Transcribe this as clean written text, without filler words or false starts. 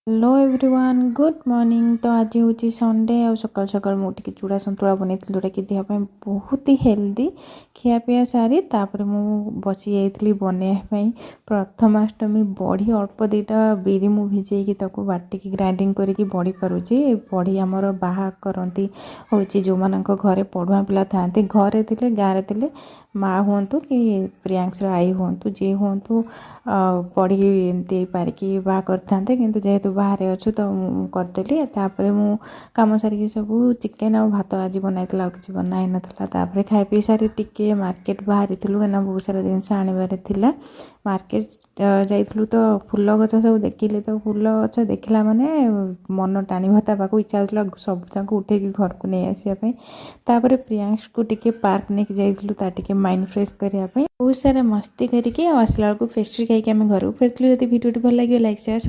Hello everyone good morning. तो आज हूँ संडे आ सकाल सकाल मुझे चूड़ा संतुला बनई जोटा कि देह बहुत ही हेल्दी खियापिया सारी तापर मु बसी जाइली बनवाई प्रथमाष्टमी बड़ी अल्प दुईटा बिरी मु भिजेकी बाटिकी ग्राइंडिंग करके बड़ी पारुची बड़ी आमर बाहा करती हूँ जो मान घरे पढ़ुआ पिला था घरे थे गाँव थे माँ हूँ कि प्रियांश आई हूँ जी हूँ पढ़ी एमती पारिकी बाहा करते किंतु जेहेतु बाहर अच्छु तो करदेली तापर मु कम सारिकी सब चिकेन आ भात आज बनाई कि बनाई नाला खाई पी सारी टिके मार्केट बाहरी कहीं बहुत सारा जिनस आनबार मार्केट जाइलु तो फूल गच सब देखिले तो फूल गच देखला माने मन टाणी पाक इच्छा होता सब जाक उठे घर को नहीं आसापी तापर प्रियांश को टिके पार्क नहीं जाइलु ता माइंड फ्रेश करने बहुत सारा मस्ती करके आसला बेलू पेस्ट्री खाई घर को फेरती। जब भिडियो भल लगे लाइक शेयर